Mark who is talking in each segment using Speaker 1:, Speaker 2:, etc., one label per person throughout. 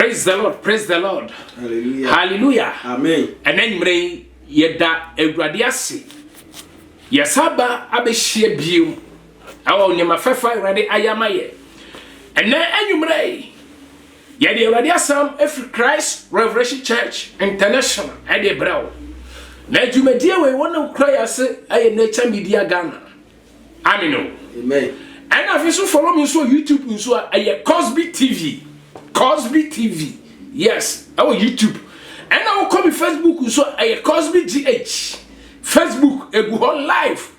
Speaker 1: Praise the Lord, praise the Lord.
Speaker 2: Hallelujah.
Speaker 1: Hallelujah.
Speaker 2: Amen.
Speaker 1: And then mre yeda ewradiase. Yesaba abehie biom. Awo nyama fefa ewrade ayamaye. And then enyumre yede ewradiasam every Christ Revelation Church International ade brawo. Na dwumadie we wona kura yase aye nature media Ghana. Amino.
Speaker 2: Amen.
Speaker 1: And if you follow me so YouTube so aye Cosby TV. Cosby TV. Yes, our YouTube. And I will come Facebook so a Cosby GH. Facebook a go live.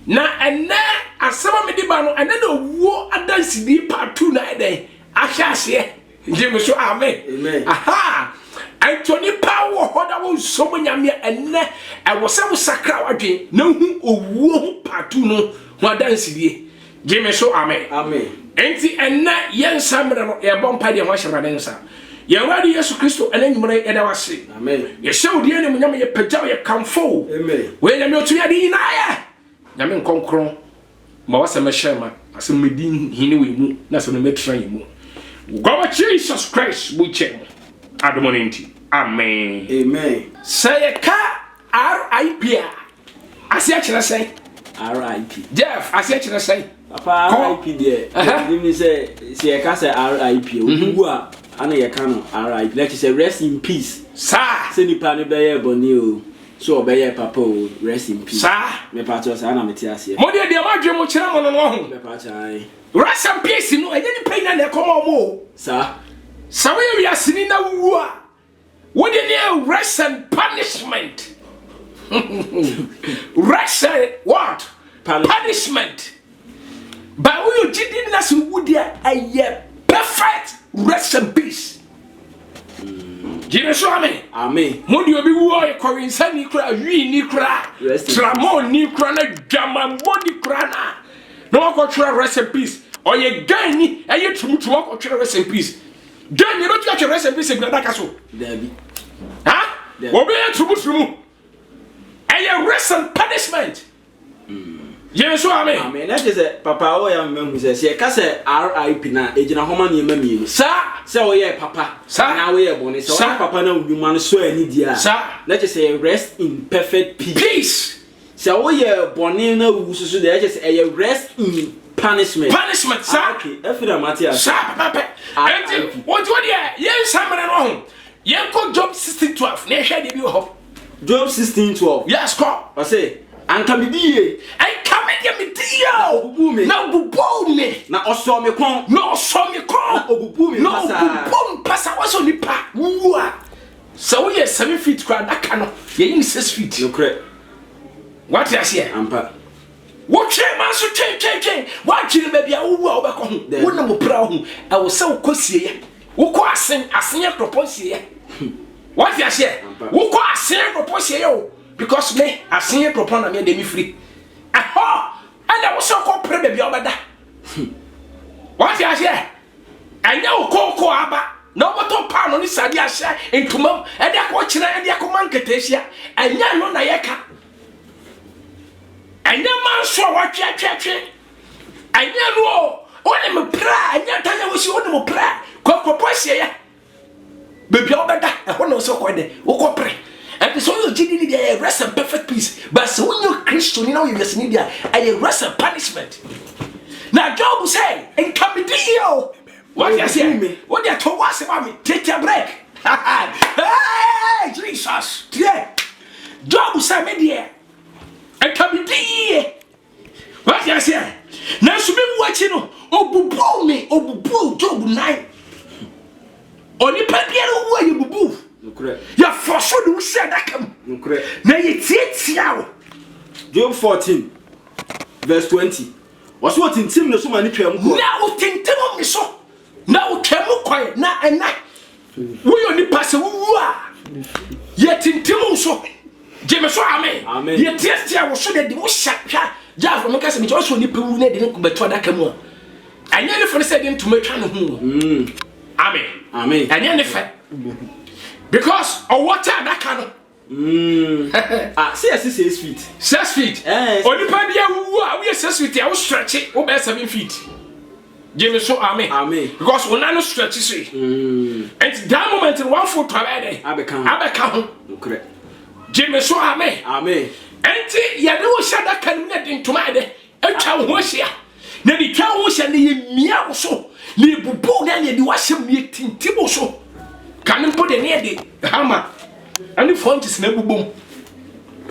Speaker 1: Na and na asama me di ba no and na wo adansi di part 2 na dey. Ahia Give me so amen.
Speaker 2: Amen.
Speaker 1: Aha. Anthony power hoda wo so nyame enne e wo se wo sakra wadwen na hu owuo part 2 no ho adansi die. Give me so amen.
Speaker 2: Amen.
Speaker 1: Enti enna yen samre no ye bompa de ho hyerade nsa ye wadi Yesu Kristo enanyumre eda wase.
Speaker 2: Amen.
Speaker 1: Ye shew de enem nyame ye pagyaw ye kamfo.
Speaker 2: Amen.
Speaker 1: We nyame otu ya de inaye nyame nkonkron ma wase mehema ase medin hini we mu na se no metra ye mu God Jesus Christ bu chem adomonenti. Amen.
Speaker 2: Amen.
Speaker 1: Say ka RIP ase a kire say
Speaker 2: RIP.
Speaker 1: Jeff ase a kire say
Speaker 2: Papa RIP there. Give say e ka say RIP owu a ana ye ka no RIP. Let say rest in peace.
Speaker 1: Sir.
Speaker 2: Say nipa no be ye boni o. So obeye papa o rest in peace.
Speaker 1: Sir.
Speaker 2: Me pa to say na me ti ase.
Speaker 1: Mo de madwe mo kire mo no ho.
Speaker 2: Me pa chai.
Speaker 1: Rest in peace no enye ni pain na come mo.
Speaker 2: Sir.
Speaker 1: So we are sini na wu a. What the rest and punishment? Rest and what? Punishment. But we didn't as would a perfect rest and peace. Jesus, amen.
Speaker 2: Amen.
Speaker 1: Modi obi wo e kore nsa ni kra wi ni kra tramon ni kra na dwama body kra na no ko twa rest in peace oye gan ni eye tumutu ko twa rest in peace gan ni no twa rest in peace gbada ka so
Speaker 2: Dabi.
Speaker 1: ha obi e tumutu mu eye rest and punishment. Jesus, amen.
Speaker 2: Amen. That is a papa o ya memu say ka say RIP na ejina homa ne mamienu. Say o ye papa. Na we ye boni. So papa na uduma no so ani dia. Let us say rest in perfect peace.
Speaker 1: Peace.
Speaker 2: Say o ye boni na wususu dey just say rest in punishment.
Speaker 1: Punishment, sir.
Speaker 2: Okay. Efira Matthias.
Speaker 1: Sir, papa. And what there? Yes, samre no. Yen ko Job 16:12. Na hwe de bi ho.
Speaker 2: Job 16:12.
Speaker 1: Yes, ko.
Speaker 2: I say anka bidie.
Speaker 1: Na bubu me.
Speaker 2: Na oso me kon.
Speaker 1: No oso me kon.
Speaker 2: Obubu me pasa.
Speaker 1: No bubu pasa waso nipa. Wua. So we 7 feet crowd that cannot. Ye 6 feet.
Speaker 2: No correct.
Speaker 1: What you say?
Speaker 2: Ampa.
Speaker 1: What chain man so chain. What chain baby a wo obeko ho. Wo na mo pra ho. E wo se wo kosie ye. Wo ko asen ye propose ye. What you say? Wo ko asen propose ye o. Because me asen ye propose na me dey me free. Aha! And I was so called baby over that. What you say? And now Coco Abba, no but pound on this idea share into mom, and they're watching and they're command Catesia, and now no Nayaka. And your man saw what you are and you know, only my prayer, and your time was your own prayer. Coco Posia. Baby over that, I want to so quite who pray. And so you didn't need a rest and perfect peace. But so when you're Christian, you know you just need a rest and punishment. Now Job say, and come be deal. What you say? What you told us about me? Take a break. Hey, Jesus. Yeah. Job say me dear. And come be deal. What you say? Now so be watching obubu me, obubu Job 9. Oni pediero wo you bubu.
Speaker 2: No correct.
Speaker 1: Ya for do say that come.
Speaker 2: No correct.
Speaker 1: Na ye tiatia.
Speaker 2: Job 14 verse 20. Was what in team no so many twam ko.
Speaker 1: Na o tintim me so. Na o twam kwai na ena. Wo yo ni pass wu a. Ye tintim so. Je me so amen.
Speaker 2: Amen.
Speaker 1: Ye tiatia wo so de wo hwa. Ja for me kase me jo so ni pewu na de ne kubeto adaka mu. Anya ne for say de ntumatwa no hu. Amen.
Speaker 2: Amen.
Speaker 1: Anya ne fa. Because of water that can.
Speaker 2: See 6 feet.
Speaker 1: 6 feet. Only pabia we 6 feet. I will stretch it over 7 feet. Give me so amen.
Speaker 2: Amen.
Speaker 1: Because when I no stretch it, and And that moment in 1 foot already. Abeka.
Speaker 2: Correct.
Speaker 1: Jimmy so amen.
Speaker 2: Amen.
Speaker 1: And ya no shada kan na din tuma de. Etwa ho hia. Na di twa ho hia ne mia so. Ne bubu na ne di wahyem ne tintibo so. Kan mpo de ne de hama. Ani fontis na bubum.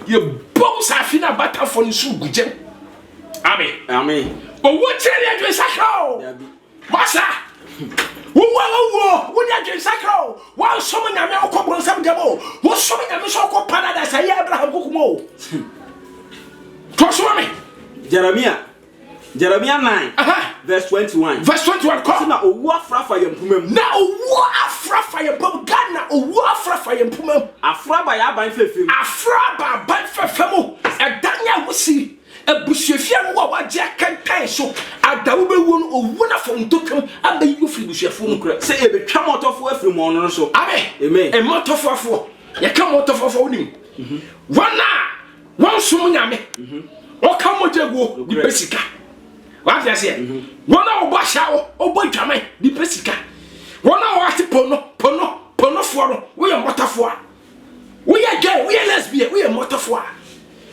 Speaker 1: Ye bom sa fi na bata fo ni su gugem. Amen.
Speaker 2: Amen.
Speaker 1: O wo tere ya dwe sakro. Masa. Wo di adwe sakro. Wa so me na me okobro sam demo. Wo so me na me so ko paradise ayi Abraham kokumo. To so me.
Speaker 2: Jeremiah 9 verse 21.
Speaker 1: Verse 21 ko
Speaker 2: na owu afrafa yempumam.
Speaker 1: Na owu afrafa yempum Ghana owu afrafa yempumam.
Speaker 2: Afraba ya ban fefem.
Speaker 1: Afraba ban fefem. Edanya wosi ebusuafia wo wa je kankan so adawo bewu no owu na fo ntokam abayi ofri busuafo no kura
Speaker 2: se ebetwa motofo afri mo no so.
Speaker 1: Amen. E motofo afo ye ka motofo afo onim. Wana won sum nyame. O ka mojego di pesika. Wa fi ase. Wana obo hya obo dwame di pesika. Wana o ate pono fo no wo ye motofo a. Wo ye gay, wo ye lesbian, wo ye motofo a.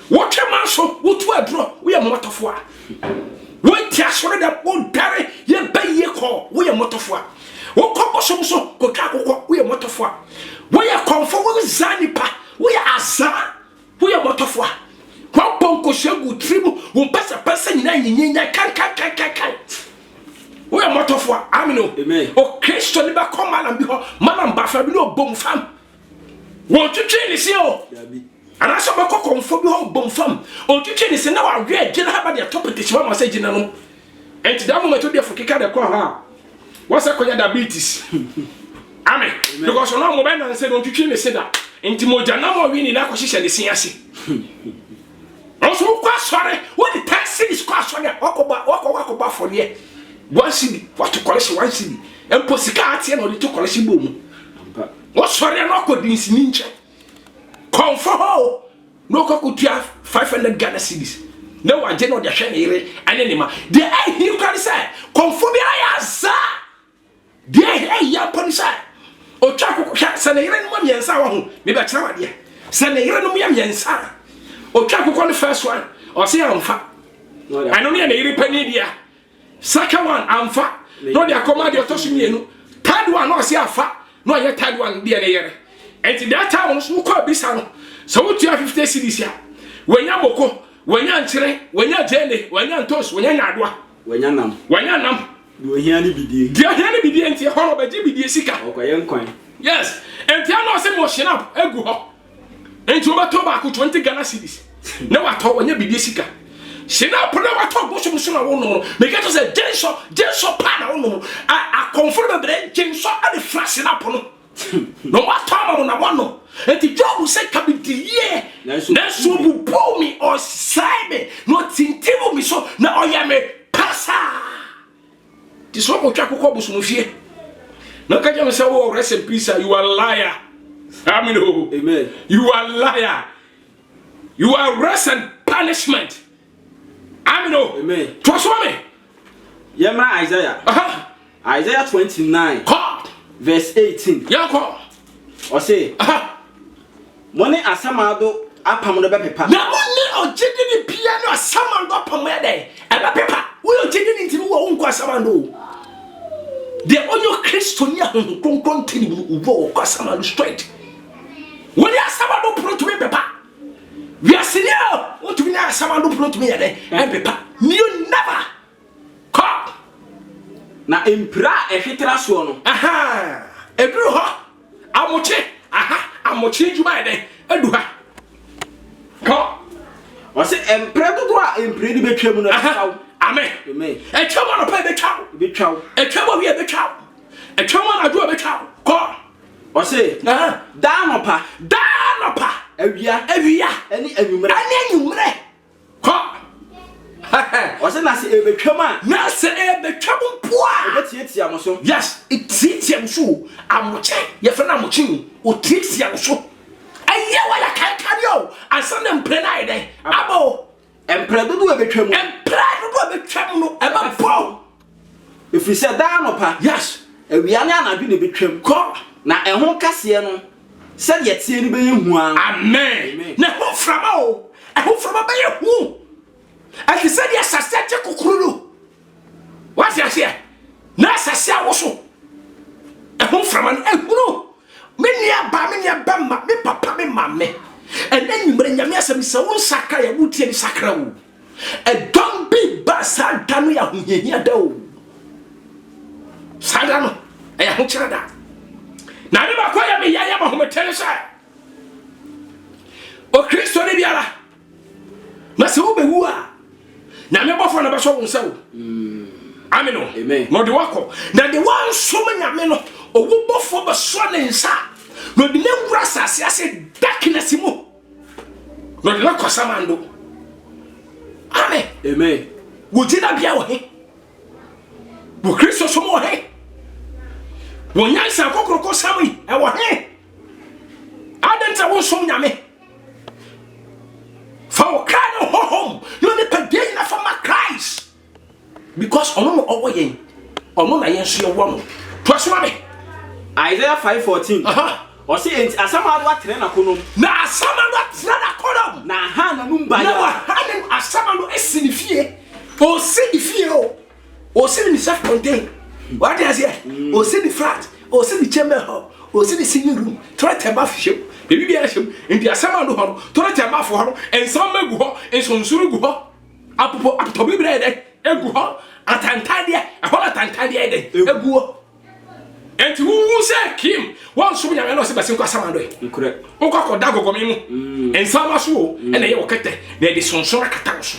Speaker 1: What a man so, what to a draw, we are motorfua. What Tiasore that won't carry, ye bay ye call, we are motorfua. What coco so, cocaco, we are motorfua. We are comfort with Zanipa, we are Zan, we are motorfua. One ponco shagu tribu, who pass a person 9 can. We are motorfua, Amino, amen. O Christian never come and be Madame Baffalo bomb fam. Won't you train this year? And I saw my cock for your bomb farm. On to change is now a great general about their top of the Shama saying, and to that moment to be for Kika Kwa. What's a coya diabetes? Amen. Because on our mobile and said, don't you change the that. And Timojana winning in acquisition is Siasi. Also, quite sorry. What the tax is quite sorry. Walk about for ye. 1 city, what to collect 1 city. And Posicati or the 2 collection boom. What's sorry, I'm not good in Sinincha. Comfort no could 500 Ghana cedis. No one general the shiny and anima. The I hear can say, conform I answer. The I ya ponisa. O Chaco San Iran Mummy and Sawan, maybe a child, dear. San Iran Mummy and Sa. O Chaco on the first one, or say I'm fat. I don't need a penny, dear. Second one, I'm fat. No, they are commanding your tossing you. Third one, no, see a fat. No, your third one, dear. And to that time, who call Bissano. So what you have 50 cities here? When you moko, when you are when you are jelly, when you are toast, when you are adwa,
Speaker 2: when you are nam, you hear any BD. Dear Henry BD and your horror by GBD Sika. Okay, yes, and Tiano said, motion up, a go. And to about tobacco 20 Ghana cities. No, I told when you be Sika. She now put out talk, Bush, I won't know. Make it as a Jenso Pana, I confirm the Jenso and the flashing up on. No what time on a one. And the job will say, come in the year. That's what will pull me or side me. Not tintible me so. Now I am a passer. This one will track a couple of fear. Now can you say, oh, rest in peace, you are a liar. Amen. You are a liar. You are rest and punishment. Amen. Trust me. Yema Isaiah. Isaiah 29. Verse 18.
Speaker 1: Yako.
Speaker 2: Or say, money asamado apam no bepepa.
Speaker 1: Na money o jidi ni piano asamando apam ede. E bepepa. We o jidi ni timu wo unko asamando. The only Christian ya kon tini ubo ko asamando straight. When ya asamando pro to bepepa. We are senior. Want to be na asamando pro to me ede. E bepepa. You never. Come.
Speaker 2: Na empira ehwetera so no.
Speaker 1: Eduru ho. Amoche. Amoche juma ede. Edu ha. Ko.
Speaker 2: O se empira dodo a empira di betwam no twaw.
Speaker 1: Amen.
Speaker 2: Amen.
Speaker 1: Etwa no pa betwaw.
Speaker 2: Betwaw.
Speaker 1: Etwa wi betwaw. Etwa na do betwaw. Ko.
Speaker 2: O se da no pa. Awia ani anwumre. Ko. O se na se ebetwam a. Na se ebetwam poa. Ebetietia mo so.
Speaker 1: Yes, it tietia mo so. Amoche. Ye fa na amoche o tietia mo so. Aye wa ya kan yo. Asan na mpre na ide. Abo.
Speaker 2: Empre dodo ebetwam.
Speaker 1: Empre dodo ebetwam no. Eba po.
Speaker 2: If you say da no pa.
Speaker 1: Yes.
Speaker 2: Awia ne anadwo ne betwam.
Speaker 1: Ko.
Speaker 2: na ehon kase no said ye tie ni be hu an
Speaker 1: amen na ho frama o ehon frama be hu ati said ye sasate kokuru what you say na asase awoso ehon frama no ehunu me nia ba me papa me mame and then you bring nyame asem se won sakra ya wutie ni sakra wo e don bi ba sa danu ya huhia da o sada no e ya ho kira da na ne ba ko ya me ya ba ho metere sa o Kristo ne biara na se wo be wu a na me bofo na be so won sa wo amen
Speaker 2: amen
Speaker 1: no de wako na de wan so me nyame no o wo bofo be so ne nsa no de ne wura sase ase darkness mu no de na kosamando amen
Speaker 2: amen
Speaker 1: wo jina bia wo he wo Kristo so mo he wo nyansa kokroko sami e wo he adenta wo so nyame fa wo kana hom you ne pagye na for my Christ because ono owo yen ono na yen so ye wo no to asoma me
Speaker 2: Isaiah 5:14 o se asama do atere na konom
Speaker 1: na asama do atere na konom
Speaker 2: na ha na numba
Speaker 1: ya na ha na asama do esinifie o sinifie o sin ni self contain what is here o sin the flat o sin the chamber hall o sin the singing room toilet bath ship bebi bia ship ndi asama do ho toilet bath ho ensama gu ho ensonsuru gu ho apopo atobi bre de egu ho atantade ho atantade de egu ho enti wu se kim wan so nya no se bese ko asama do e
Speaker 2: nkure
Speaker 1: ukwa ko dago gomi mu ensama so o ene ye wokete na de sonsoro kata so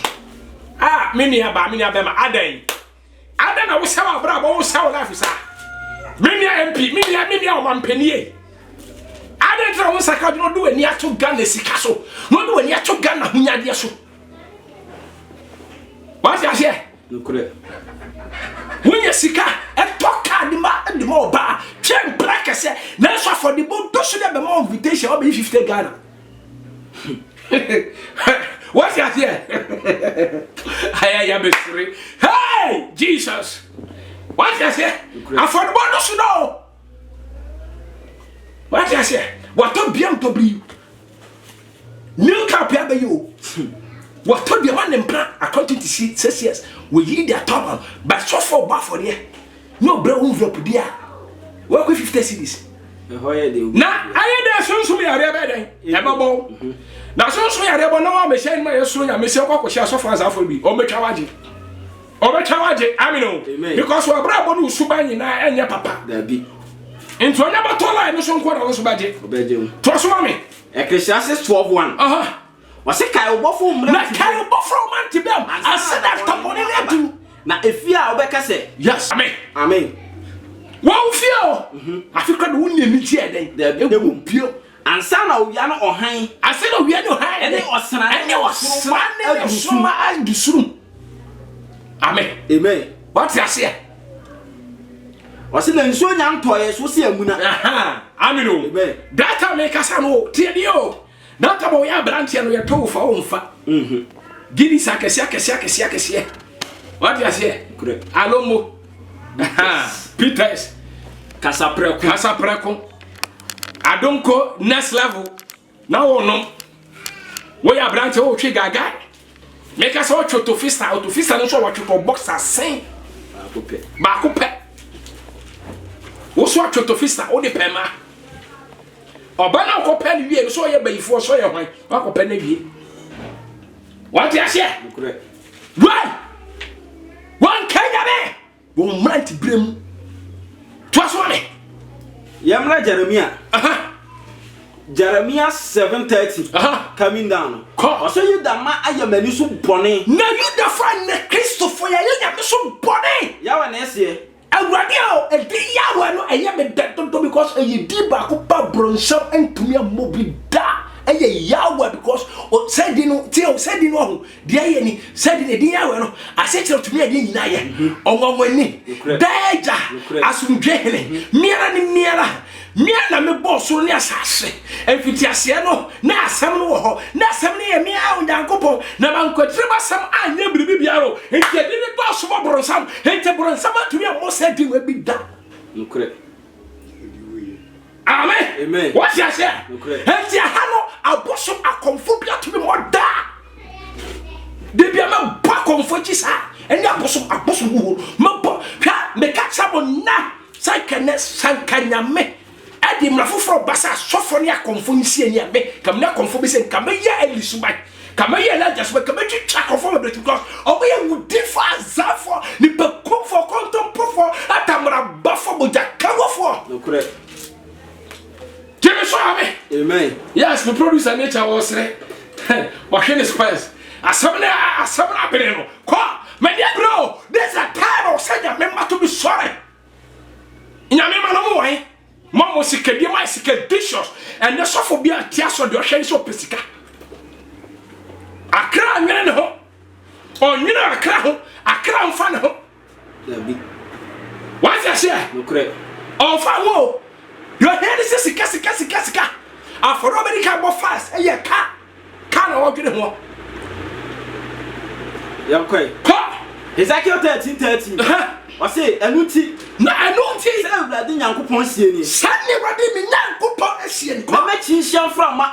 Speaker 1: ah mini aba ma adan na wo se wa bra bo wo se wa life sa mini MP mini o mampenie adan tra wo saka do do ani ato Ghana sika so no do ani ato Ghana hunyade so what you say
Speaker 2: nkure
Speaker 1: wunya sika etoka di ma oba chen prakese na so for the boat do so be more invitation o be 50 Ghana what you say aya besri hey Jesus what you say for the boat do so no what you say what to biam to bri new cap ya be you what to be man employ according to 6 years we yi their top but so for ba for there no bra envelope dia work with 50 cedis na aye dey so me yare be den e babo na so yare bo na wa me shine ma yeso nya me se kwakwo sha so for azafo bi o betwa waje amino because we bra bo no suba nyina enye papa
Speaker 2: da bi
Speaker 1: into onya batola no so nko na so baje
Speaker 2: obeje
Speaker 1: to so ma me
Speaker 2: Ecclesiastes 12:1 wase kai obofo mra
Speaker 1: na kai obofo man tibem ase that taponi ledu
Speaker 2: na efia obeka se
Speaker 1: yes
Speaker 2: amen
Speaker 1: wow fio afika do woni ni tie den ewu pio
Speaker 2: ansa na owia no ohan
Speaker 1: ase na owia no han
Speaker 2: ene osran
Speaker 1: ne osuma adusuru amen what you say
Speaker 2: wase na nso nya ntoye so se amuna
Speaker 1: amen data make asa no tie dio data bo ya branche no ye to fa o mfa gidi sakese what you say alomo Peters Kasapreko Adonko next level now no we ya branch o twi gaga make us o to fista no so wa to boxer sen ba ko pe wo so to fista o de pema oba na ko pe ni wie so ye bayifo so ye hwan wa ko pe na wie what you say right one Kenya be won mranti brem to aso me
Speaker 2: yamra Jeremiah 7:30 coming down also you da ma ayamani so bone
Speaker 1: na you da fan na Christopher ya nyame so bone
Speaker 2: yawa na ese
Speaker 1: awurade o edi yawa no eye me dedo because eye di ba ko pa bronsam entumi amobi da eye yawa because o said no de aye ni said ni di yawa no asekere tumi ade nyina ye onwonwani daja asumdwe hele miara na me boss no asase enfiti ase no na asem no ho na asem ne ye mia onyankopon na bankwatire basam anya biribi biaro enti ade ne to aso bronsam enti bronsam atumi amo said we bi da
Speaker 2: nkure
Speaker 1: Amen. What you say? And the hano abosom akomfobia to be more da. De bia me ba komfochi sa. And abosom wo. Me ba hwa me ka chabo na. Sankane sankanyame. Adi mrafofo basa sofo ne akomfo nsie ne me. Kam na akomfo bi se kam ya elisuba. Kam ya la jasba kam twa akomfo be because oboye wo difa zafo ni pe komfo kontompofo atamra bafo boja kawofo.
Speaker 2: No correct.
Speaker 1: Amen. Yes, the producer nature was there. Washing squares. Asabna Beneno. Qua, my dear bro, there's a time of saying a member to be sorry. In a member no way. Mamma sick, dear my sick dishes, and the sophobia tears of your shades of Pesica. A crown, you know, or you know, a crown fan. What's that say? No correct. Oh, fine. Your head is a sika. I for nobody can go fast. And your car can't walk in the home.
Speaker 2: You're quite. Ezekiel 13:13. I say, a new tea. No, I don't see blood in Yanko Ponsi.
Speaker 1: Sunday, what do you mean? Yanko
Speaker 2: Mama Chinsham from my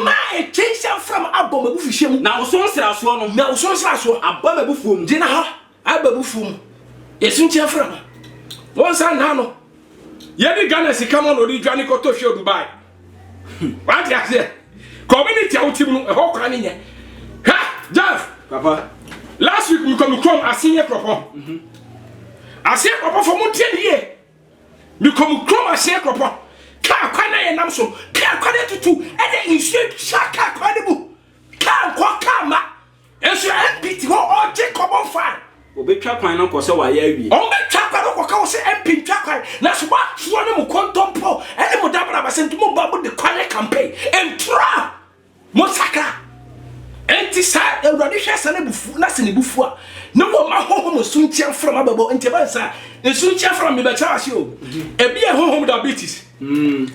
Speaker 1: my Chinsham from Abomufishim. Now, so says one. Now, so says one. Abomufum. Dinner, Abomufum. Yes, Chinsham from. Once I know. Yedi Ghana si come on odi dwane ko to show Dubai. What ya say? Community outim e ho kwa ni Ha, Jeff.
Speaker 2: Papa.
Speaker 1: Last week we come from Asinye Kropo. Asinye Kropo for mo tie die. We come from Asinye Kropo. Ka kwa na ye nam so. Ka kwa de tutu e de insu shaka kwa de bu. Ka kwa kama. Enso NPT ho o je common fan.
Speaker 2: Obetwa kwan no ko se wa ya wi.
Speaker 1: Obetwa kwan no ko ka se MP twa kwan na so ba so ne mo kontompo ene mo dabra ba sentu mo babu de kwan campaign entra mo saka enti sa ewrade hwe sa na bufu na se ne bufu a ne mo ma hoho mo suntia from ababo enti ba sa suntia from me be cha ase o e bi e hoho diabetes e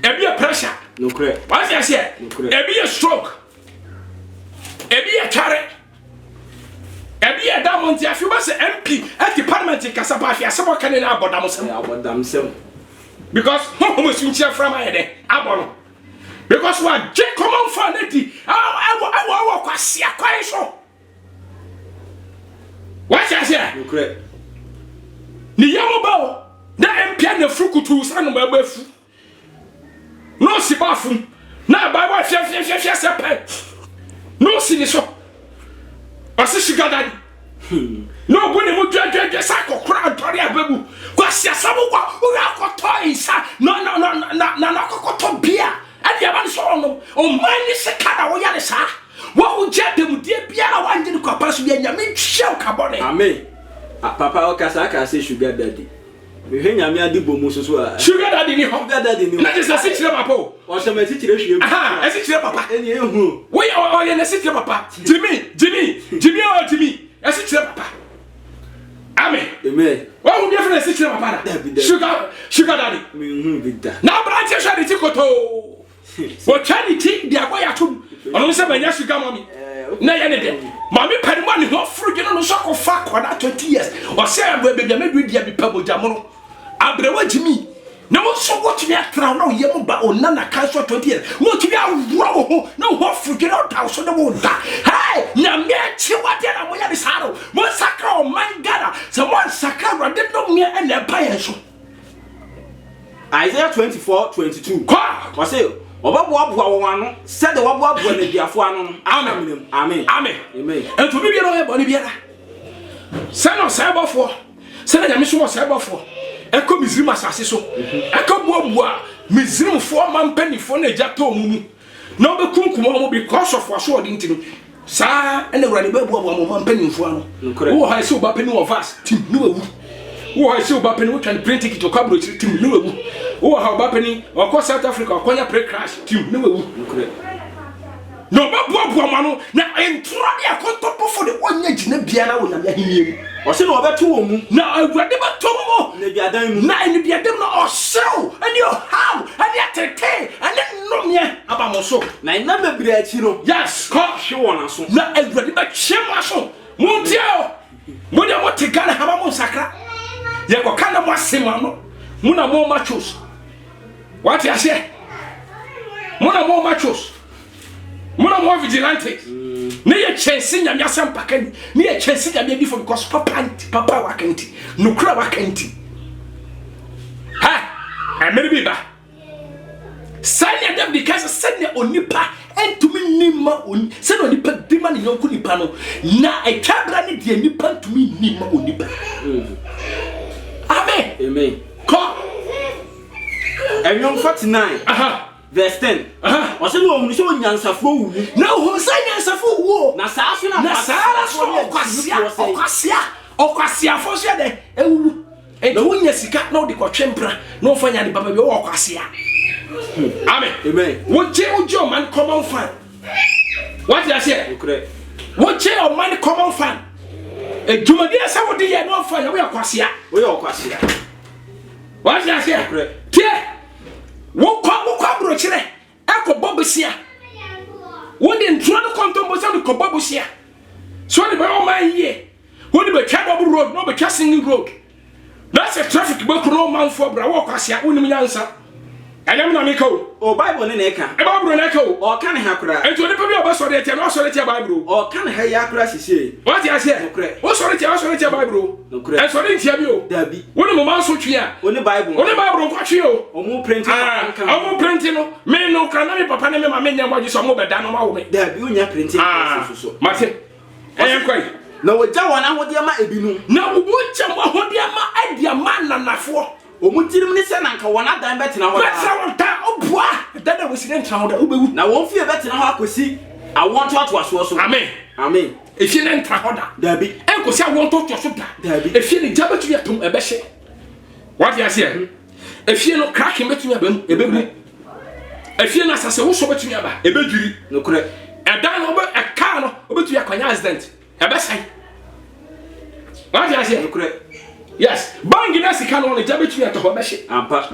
Speaker 1: bi e pressure
Speaker 2: no correct
Speaker 1: what you say e bi e stroke e bi e carry Ebi ya diamond ya fi ba se MP at department kasapa afi asebo kan na abodam sem because who must you from here abono because what je common for neti I kwasi akwai so what you say
Speaker 2: no correct
Speaker 1: ni yamo ba na MP na frukutu sanu ba bafu no si bafu na ba wa fia sepe no si ni so Ase sugar daddy. No bone mo dwa sa kokora adori ababu. Kwasi asabo kwa o ya koto isa. No kokoto bia. Ade aba so no. O man ni se kada wo ya ne sa. Wo wo je dem die bia na wa nje ko paso bia nyame hwe kabone.
Speaker 2: Amen. Papa o kasa ka say sugar daddy. We he nyame adi bomu so a.
Speaker 1: Sugar daddy ni ho.
Speaker 2: Sugar daddy ni.
Speaker 1: Na je se kire papa o.
Speaker 2: O se ma si kire hwe.
Speaker 1: Aha, esi kire papa.
Speaker 2: Eni ehu.
Speaker 1: We o ye na si kire papa. Jimmy o Jimmy. Esi kire papa. Amen.
Speaker 2: Amen.
Speaker 1: Wa hu defo na esi kire papa da. Sugar daddy.
Speaker 2: Me hu bi da.
Speaker 1: Na branch share the tikoto. Wo charity dia boy atum. Ono se banya sugar mommy. Na ye ne de. Mami padi mo ni ho furu gino no so ko fa kwa na 20 years. O se abwe bebia me dia bi pabo jamono. Abrewa Jimmy. Na wo so what you atra na ye mo ba onana cancer 20 years. Wo tu ya wo ho na ho furu gino da so na wo da. Hey, na me chi what na mo ya bi saro. Mo sakra o man gada. So mo sakra rade no me e na pa ye so.
Speaker 2: Isaiah 24:22.
Speaker 1: Kwa
Speaker 2: wa say obaboaboa wo ano said the waboaboa na biafo ano.
Speaker 1: Amen.
Speaker 2: Amen.
Speaker 1: Amen.
Speaker 2: Amen.
Speaker 1: And to be no e boni biara. Say no cyberfo. Say na nyame so mo cyberfo. Eko mizrim asase so. Eko boaboa mizrim fo mampanifo na jato mumu. Na obekunkum mo because of waso odintino. Sa ene wrade boaboa mo mampanifo ano. Wo ha se obapani wo fast tim no awu. Wo ha se obapani wo twan print ticket to kabro tim no awu. Wo ha obapani o South Africa okonya pre crash tim no awu. No boaboa mo no na entra dia kontopo for the onya gina bia na wo na ahimiem.
Speaker 2: O se no obeto wo mu
Speaker 1: na awurade beto mo
Speaker 2: na biadan mu
Speaker 1: na eni biadam na osrew and you have and yatete and nomye abamo so
Speaker 2: na ina bebre achi no
Speaker 1: yes ko
Speaker 2: hwe wona so
Speaker 1: na awurade be hwe aso muntia mo de mo tegana haba mo sakra ye ko kana mo asema no mo na mo machos What you say? Mona more machos. Mona more vigilantes. Near chasing and Yassam Pacan, near chasing and maybe for because Papa Wakanti, no crab Wakanti. Ha! I may be back. Sign them because I said the Onipa and to me Nima on said Onipa Diman in Yokunipano. Now I can't run it the Nipa to me Nima Onipa. Amen.
Speaker 2: Amen.
Speaker 1: Come.
Speaker 2: And young 49. Verse 10. Was it one so answer for
Speaker 1: no, who sang answer for war?
Speaker 2: Nasasuna,
Speaker 1: Okasia, for sure. And the one yes, cat no the Cochempra, no fire the Baba Okasia. Amen.
Speaker 2: Amen.
Speaker 1: What jail Joe man common fan? What did I say? What jail man common fan? A Jumadia Saudi and no fire, we are Quasia.
Speaker 2: We are Quasia.
Speaker 1: What did I say? Tia. What come, Rochelle? Echo Bobusia. What didn't try to come to Bobusia? So the all my year. What the Cabo Road, no, but Cassing Road. That's a traffic book, no man for Brawasia, wouldn't answer. And I'm not Nico, or Bible in Eka, about Bruneco, or can Hakra, and to the people of Sorry, and also let your Bible, or can Hayakra, she say. What I said, what's sorry, also let your Bible, no credit, and so didn't you, Debbie. What a moment, so here, when the Bible, watch you, or more printing, or more printing, men no can papa name my men, what you saw more than a moment. There be your printing, Martin. I am quite. No, what Jawana, what dear Ebinu. No, what dear man, and for. Omutirumni se nanka wona dan betina ho da obua da we siden tra ho da obewu na won fie betina ho akosi awon to aso so amen amen e fie ne ntra ho da bi enkosi awon to so da bi e fie ne jabetu yatom ebe hye what you say e fie no cracking betu abam ebebu e fie na asase wo so betu aba ebedwiri no kure e dan no e car no obetu yakwanya accident ebe sai what you say no kure. Yes, bang in us can only jab to Homeshi. Ampa.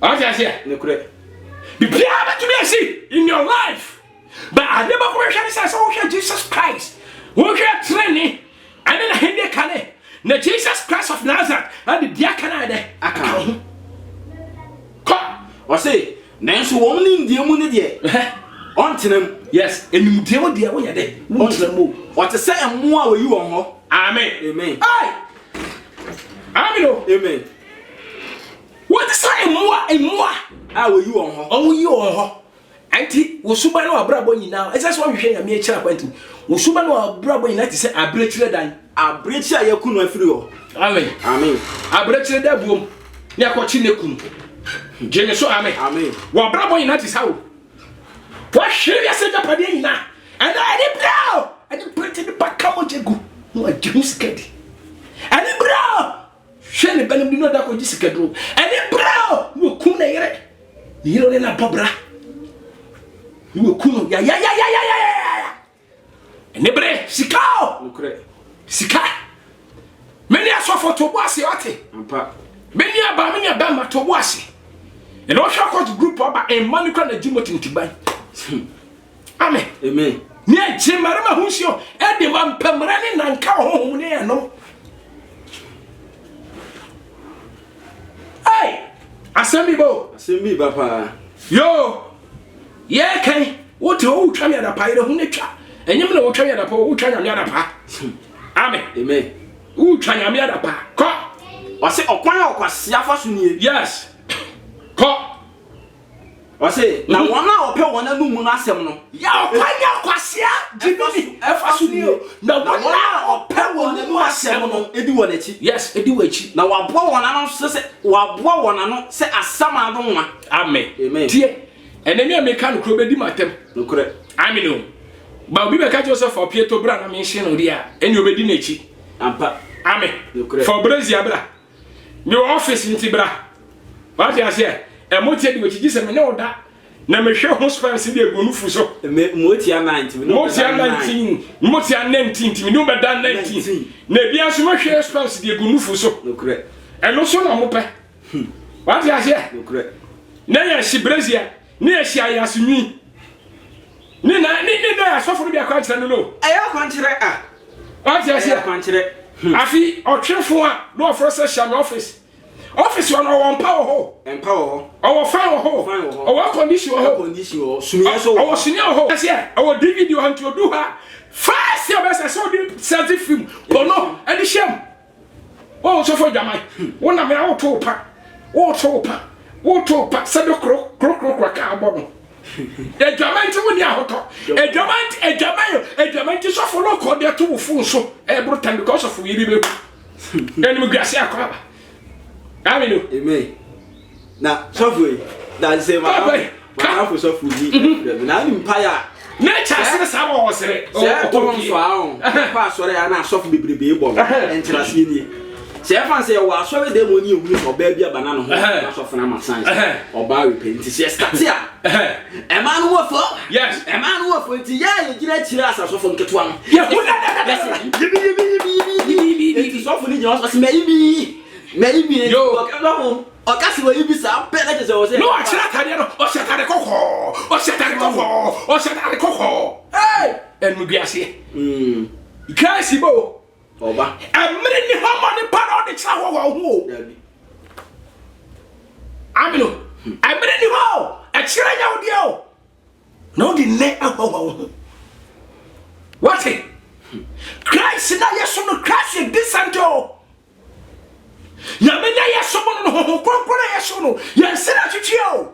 Speaker 1: I say, no correct. Be proud to be a see in your life. But I never question says, oh, here Jesus Christ. Oh, here training. And then I hear the cane. The Jesus Christ of Nazareth and the diaconade. I can't. Come. Or say, Nancy woman in the money. On to them. Yes, and you deal dear when you're there. Want to move. What to say and more you on. Amen. Amen. Aye. Amen. Amen. What is saying more and more? How are you on her? Oh, you on her. Auntie, will Subano a brabo now? As that's why we hear me a child went. Will Subano a brabo in that is a breach than a breach a yakuno frio. Amen. Amen. A breach that boom. Yakochinekum. Jenny so amen. Amen. What brabo in that is how? What should you say up again now? And I did now. I didn't put it back. Come on, Jago. No, I just get it. And the brow. Shane Benham did not go discadro. And the brow. You couldn't hear it. You don't know Bobra. You couldn't. Yeah. And the bread. Sika. Sika. Many are so for Tobasi. Many are by many a bama Tobasi. And also got group up a money can a Jimotin to buy. Amen. Amen. Near Jim Marama Husio. And the one Pemrani and cow home there. No. Hey, Assembly, Papa. Yo, yeah, Kay. What old Trammy at a pie, the Hunica, and you know what Trammy at a po, Trammy at a pa. Amen, amen. Who Trammy at a pa? Cock. Was it a choir or Siafas? Yes. Cock. Was it now 1 hour per 1 moon? Ya, Quasia, Jimmy, Efasunio. Now 1 hour per 1 more seminal, Eduardi. Yes, Eduardi. Now I bought one and says, what one and say a summer doma. Amen. Amen. And then you make a crowd my temp. No correct. I mean, but we may catch yourself for Pietro Brana mention dear, and you'll be Dinachi. Amen. For Brazil, your office in Tibra. What I say? And what you just know that. Na me hwe ho spanse de agunufu so motia 19 motia 19 me no be dan 19 na bia so me hwe spanse de agunufu so no kure eno so na mo pe what ya say no kure na ya shi Brazil na ya shi ayasunwi ni na ya so fo bia kwantre no ayo kwantre what ya say kwantre afi otwefo a no offer session office office on our power
Speaker 2: empower
Speaker 1: our fine our condition
Speaker 2: sumia so
Speaker 1: our senior ho our DVD on to do her first year best so the self film but no and the shame oh so for jamai one na me auto pa said the crook ka abono e jamai ti woni ahoto e jamai ti so for no call there to phone so e brutal because of we be and me grasi akwa amino
Speaker 2: amen na software that say my for software na empire
Speaker 1: nature say say wo sere
Speaker 2: o so ahun pa sore na software bebrebe bo entrasi ni se fan say wa sore dem oni ehuru so ba bia bana no ho na software na science oba repent se start ya e ma no wo fo
Speaker 1: yes
Speaker 2: e ma no wo fo ti ya ye gira chira asa so fo nketo am
Speaker 1: ye hu na
Speaker 2: e so fo ni jo so me ibi yo o kasi wo ibi sa pe na je se
Speaker 1: no achira tade no o se tade koko hey en mu biase kasi bo
Speaker 2: oba
Speaker 1: amre ni homo ni pa no de cha ho amino amre ni ho achira nya odi o no di ne agbawo what it Christ na yeso no Christ disanto ya menya yeso no ho kokora yeso no ya sira twitwio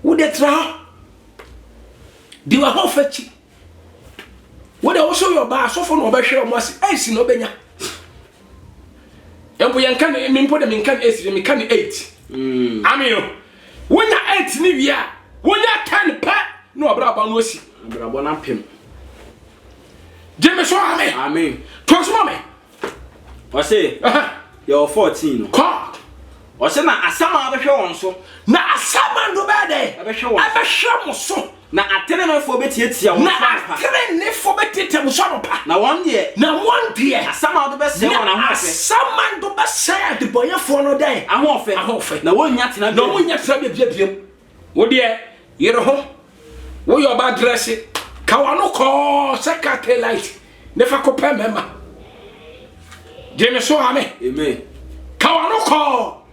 Speaker 1: wo de tra di wa ho fachi wo de wo so yo ba so fo no obehwe mo ase esi no benya empo yanka ne mimpo de minka esi me kan 8 amio wonya 8 ni wia wonya 10 pa no obra ba no osi
Speaker 2: obra bo na pem
Speaker 1: Jeme so amen toso me
Speaker 2: o say you're 14 no
Speaker 1: ko
Speaker 2: o say na asama abehwe won so
Speaker 1: na asama ndo be de abehwe mo so
Speaker 2: na atene no fo betietia won
Speaker 1: na atene ne fo betietia mo so pa
Speaker 2: na one day asama do be se won na ho afe
Speaker 1: asama ndo be se de boye fo no den ahofe
Speaker 2: na wonya tena
Speaker 1: bia wo de yere ho wo yo ba dress kawano ko secretary light ne fa ko pe mema Jeme so amen kawano ko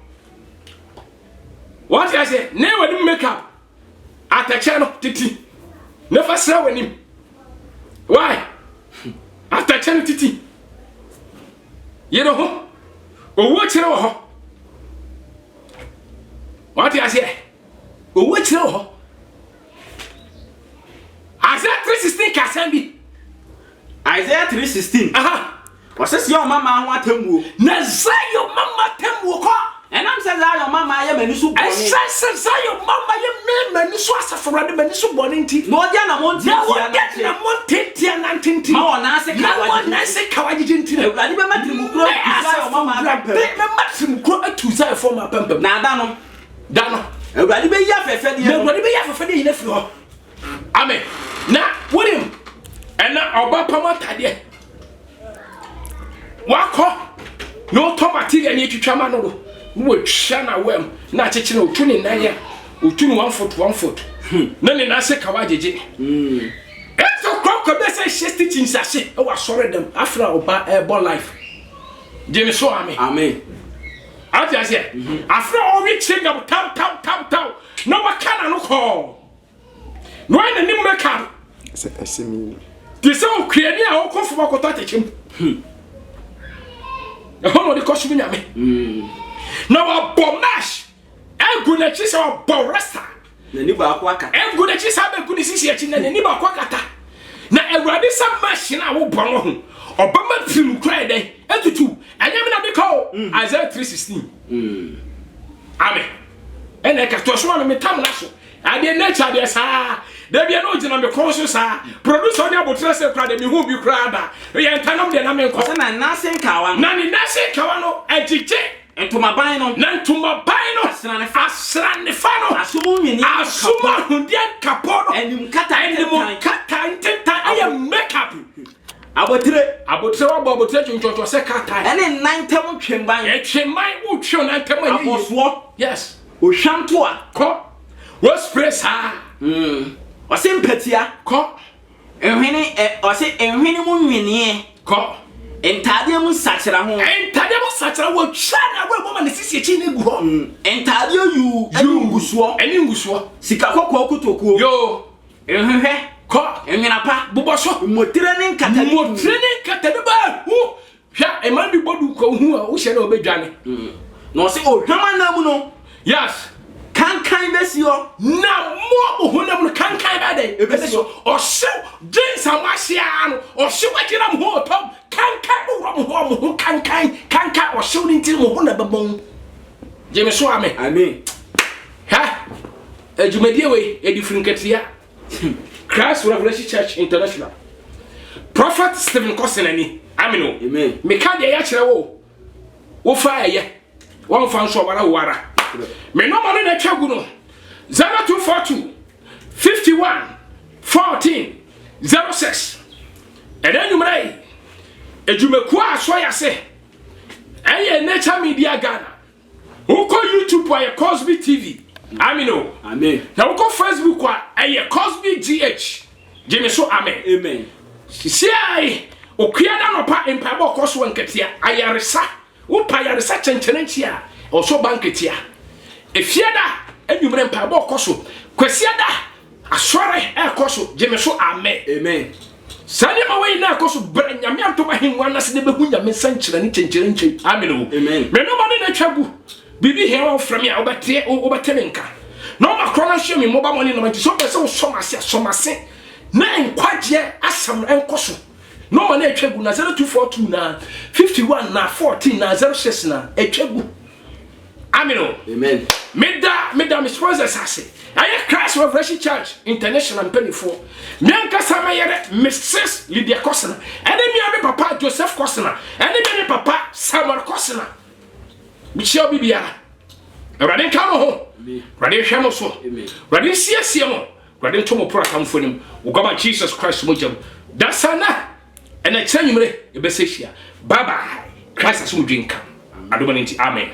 Speaker 1: what I say ne we do makeup atache no titi ne fa sra wani why atache no titi yero ho owo kire wo ho what I say owo kire wo ho
Speaker 2: Isaiah 3:16 Wase your mama ho atambuo
Speaker 1: na zayo mama tambuo ko
Speaker 2: enam se zayo mama ye mani so boni
Speaker 1: se zayo mama ye mani so asafura de mani so boni nti
Speaker 2: no dia na monti
Speaker 1: na monti na ntinti
Speaker 2: ma wona se
Speaker 1: kawaji nti na
Speaker 2: ewadi be matrim kuro zayo mama atampa
Speaker 1: be matrim kuro atu zayo for ma pampa
Speaker 2: na da no ewadi be ya fefe de
Speaker 1: ina fi ho amen na wonim ena oba pamatade wako no to material ni twitwama no wo twa na wem na cheche na otuni nanya otuni 1 foot na ni na se kawajeje eto kroko be se shesti chinsase e wa sore dem afra oba ebo life Jeme so amen ati ase afra o wi chinga tau no wakana no ko no na nim meka
Speaker 3: esemi
Speaker 1: dise o kwiani a o kofu makota techem hono de kosu nyame na wa bomash egu na chi se wa boresta
Speaker 2: na ni ba akwa kata
Speaker 1: egu na chi se ba egu ni sisi echi na ni ba akwa kata na ewrade sa machine a wo bon ho obama trim krai den etutu anyame na beka o Isaiah 3:16 amen ene ka to so na metam na so ade nature de sa da bia no gina me konso sa producer ni abotre se kra de me hu bi kra da ye ntanom de na me ko
Speaker 2: na nasen kawa
Speaker 1: na ni nasen kawa no ejije
Speaker 2: entuma ban no
Speaker 1: asrane fa no asuma hundia kapo no
Speaker 2: enim kata
Speaker 1: ntenta aye makeup abotre wa abotre chunchocho se kata
Speaker 2: ene nantem twemban
Speaker 1: wo twio na ntem ayi
Speaker 2: aboso
Speaker 1: yes
Speaker 2: o hwanto a
Speaker 1: ko wo spray sa
Speaker 2: o se mpatia
Speaker 1: ko
Speaker 2: enhwene o se enhwene mu nwene
Speaker 1: ko
Speaker 2: entade mu sachera ho
Speaker 1: entade mu sachera wo twa na wo mama ne sisi echi ne gu ho
Speaker 2: entade yu eni nguso sika kokko kutokuo
Speaker 1: yo
Speaker 2: ehwehwe ko enwenapa
Speaker 1: boboso
Speaker 2: motire ne nkata
Speaker 1: bi ba hu hwa e man bi bodu ko hu a wo hye na obedwane
Speaker 2: no se o hwama na mu no
Speaker 1: yes
Speaker 2: kankan besio
Speaker 1: na mo honam no kankan ba dey ebesio o hye jeans amahia no o hye wagira mo ho tom kankan bo ro mo kankan o hye ni nti mo ho na babon je me so amen ha ejumedie we edifrinketia Christ Revelation Church International Prophet Stephen Kosenani amino
Speaker 2: amen
Speaker 1: me ka de ya kire wo fa ye won fa nso wara me no money na twagu no 0242 51 14 06 eden numrai ejumeku aso ya se eye Nature Media Ghana uko YouTube wa Cosby TV amino
Speaker 2: amen
Speaker 1: na uko Facebook wa eye Cosby GH jeme so amen siai okuada no pa empabo koso nketia ayaresa upa yaresa chenchenentia oso banketia efiada enumre empabo koso kwesiada asore koso jeme so amen sani ma we na koso branyame antoma hinwa na se de behu nyame sankyera ni chenchenenche amen me no ma na twagu bibi he won from ya obatenenka no ma krona hye me moba money no ma so be so somase na enkwaje asam enkoso no ma na etwagu na 0242 na 51 na 14 na 06 na etwagu amino
Speaker 2: amen
Speaker 1: meda me sponsors ase aye Christ Revelation Church International penifo mianka sama yere Mrs. Lydia Kosana ene mi papa Joseph Kosana ene mi papa Samuel Kosana bichia bibia radin kamo ho radin hwemo so radin siesie mo radin tomo pro akamfo nim ugaba Jesus Christ mo jam dasana ene kyanyumre ebesehia bye bye Christ asum dwinka adomani amen